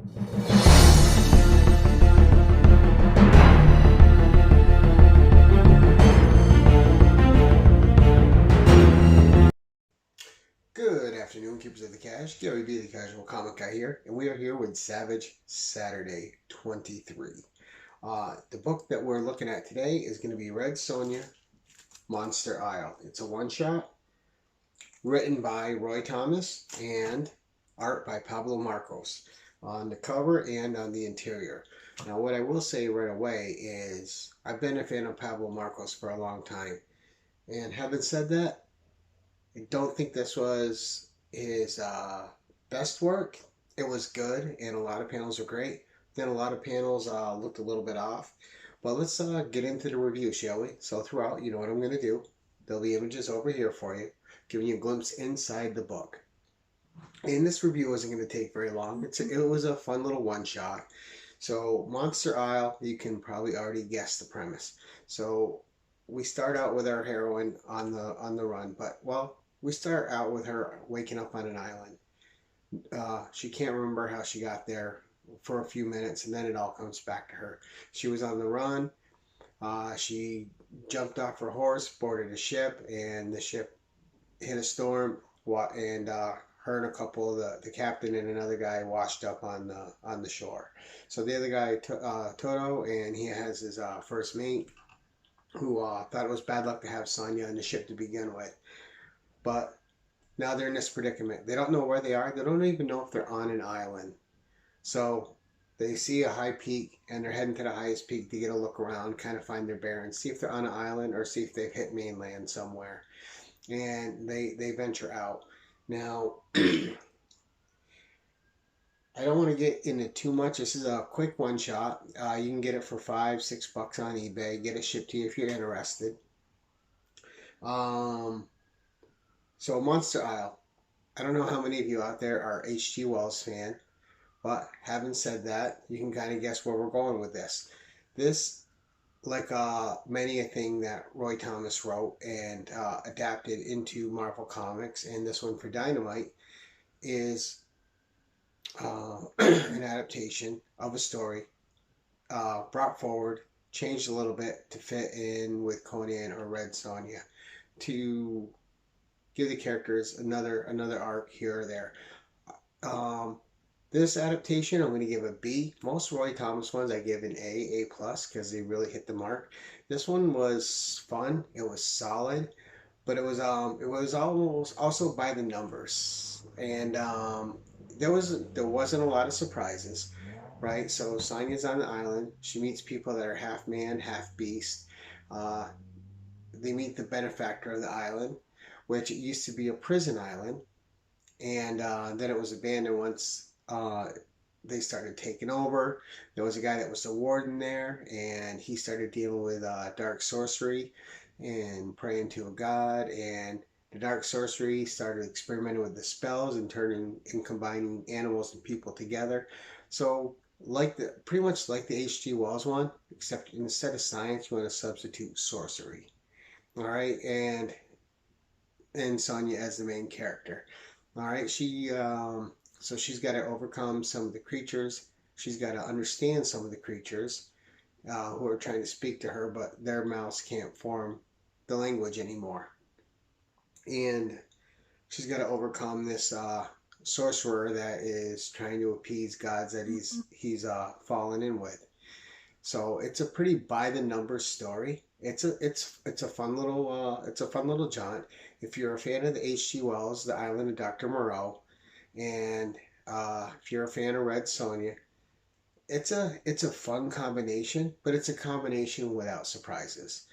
Good afternoon, Keepers of the Cash. Gary B, the Casual Comic Guy here, and we are here with Savage Saturday 23. The book that we're looking at today is going to be Red Sonja, Monster Isle. It's a one-shot written by Roy Thomas and art by Pablo Marcos on the cover and on the interior. Now, what I will say right away is I've been a fan of Pablo Marcos for a long time, and having said that, I don't think this was his best work. It was good, and a lot of panels are great. Then a lot of panels looked a little bit off. But let's get into the review, shall we? So throughout, you know what I'm going to do. There'll be images over here for you, giving you a glimpse inside the book. And this review isn't going to take very long. It was a fun little one-shot. So Monster Isle, you can probably already guess the premise. So we start out with our heroine on the run, but well, we start out with her waking up on an island. She can't remember how she got there for a few minutes, and then it all comes back to her. She was on the run. She jumped off her horse, boarded a ship, and the ship hit a storm. And her and a couple of the captain and another guy washed up on the shore. So the other guy, Toto, and he has his first mate, who thought it was bad luck to have Sonja on the ship to begin with. But now they're in this predicament. They don't know where they are. They don't even know if they're on an island. So they see a high peak, and they're heading to the highest peak to get a look around, kind of find their bearings, see if they're on an island or see if they've hit mainland somewhere. And they venture out. Now, I don't want to get into too much. This is a quick one shot. You can get it for $5-6 on eBay. Get it shipped to you if you're interested. So Monster Isle. I don't know how many of you out there are H.G. Wells fan, but having said that, you can kind of guess where we're going with this. This, like many a thing that Roy Thomas wrote and adapted into Marvel Comics, and this one for Dynamite, is an adaptation of a story brought forward, changed a little bit to fit in with Conan or Red Sonja, to give the characters another arc here or there. This adaptation, I'm going to give a B. Most Roy Thomas ones I give an A plus, because they really hit the mark. This one was fun. It was solid, but it was almost also by the numbers, and there wasn't a lot of surprises, right? So Sonja's on the island. She meets people that are half man, half beast. They meet the benefactor of the island, which it used to be a prison island, and then it was abandoned once they started taking over. There was a guy that was the warden there, and he started dealing with dark sorcery and praying to a god, and the dark sorcery started experimenting with the spells and combining animals and people together. So pretty much like the H.G. Wells one, except instead of science, you want to substitute sorcery. All right, and Sonja as the main character. All right, so she's got to overcome some of the creatures. She's got to understand some of the creatures who are trying to speak to her, but their mouths can't form the language anymore. And she's got to overcome this sorcerer that is trying to appease gods that he's fallen in with. So it's a pretty by the numbers story. It's a fun little jaunt. If you're a fan of the H.G. Wells, The Island of Dr. Moreau, and if you're a fan of Red Sonja, it's a fun combination, but it's a combination without surprises.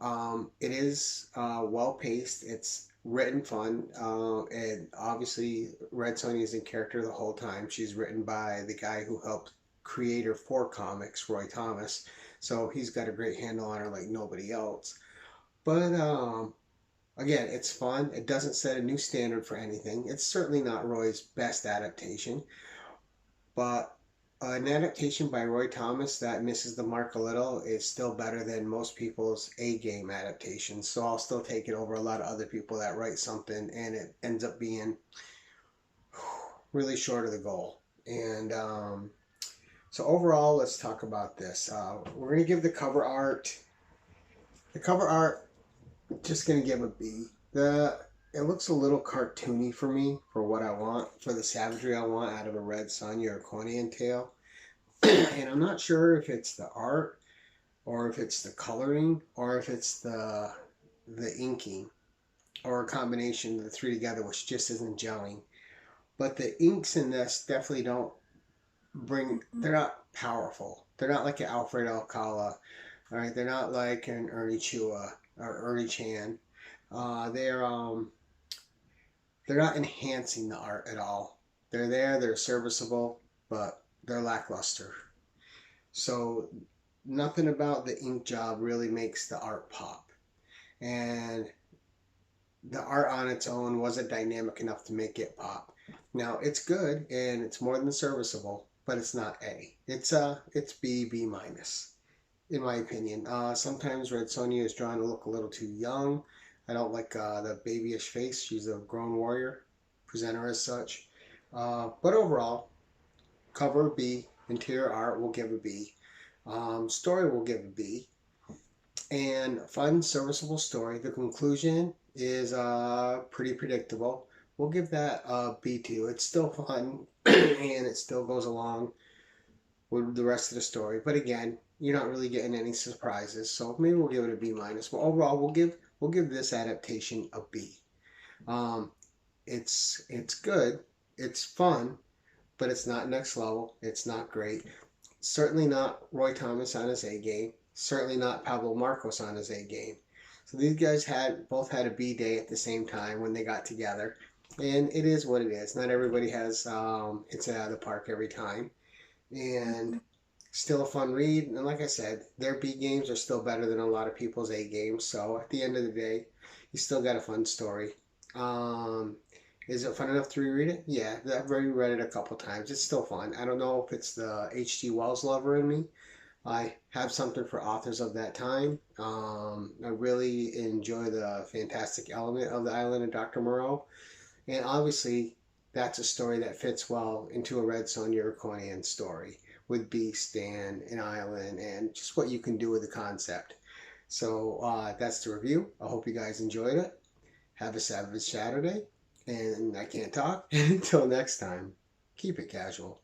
It is well paced. It's written fun, and obviously Red Sonja is in character the whole time. She's written by the guy who helped creator for comics, Roy Thomas, so he's got a great handle on her like nobody else. But again, it's fun. It doesn't set a new standard for anything. It's certainly not Roy's best adaptation, but an adaptation by Roy Thomas that misses the mark a little is still better than most people's A-game adaptations. So I'll still take it over a lot of other people that write something and it ends up being really short of the goal. And so overall, let's talk about this. We're gonna give the cover art. The cover art, just gonna give a B. It looks a little cartoony for me for what I want, for the savagery I want out of a red Sonja or Cornian tail. And I'm not sure if it's the art or if it's the coloring or if it's the inking or a combination of the three together, which just isn't gelling. But the inks in this definitely don't they're not powerful. They're not like an Alfred Alcala. All right, they're not like an Ernie Chua or Ernie Chan. Uh, they're um they're not enhancing the art at all. They're there, they're serviceable, but they're lackluster. So nothing about the ink job really makes the art pop. And the art on its own wasn't dynamic enough to make it pop. Now it's good and it's more than serviceable, but it's not A. It's B minus, in my opinion. Sometimes Red Sonja is drawn to look a little too young. I don't like the babyish face. She's a grown warrior, present her as such. But overall, cover B, interior art will give a B. Story will give a B. And fun, serviceable story. The conclusion is pretty predictable. We'll give that a B2. It's still fun and it still goes along with the rest of the story. But again, you're not really getting any surprises. So maybe we'll give it a B minus. But overall, we'll give this adaptation a B. Um, it's good. It's fun, but it's not next level. It's not great. Certainly not Roy Thomas on his A game. Certainly not Pablo Marcos on his A game. So these guys both had a B day at the same time when they got together, and it is what it is. Not everybody has hits it out of the park every time, and still a fun read. And like I said, their B games are still better than a lot of people's A games. So at the end of the day, you still got a fun story. Um, is it fun enough to reread it? Yeah, I've already read it a couple times. It's still fun. I don't know if it's the H.G. Wells lover in me. I have something for authors of that time. I really enjoy the fantastic element of the island of Dr. Moreau. And obviously, that's a story that fits well into a Red Sonja Urquhart story with Beast and an island and just what you can do with the concept. So that's the review. I hope you guys enjoyed it. Have a savage Saturday. And I can't talk. Until next time, keep it casual.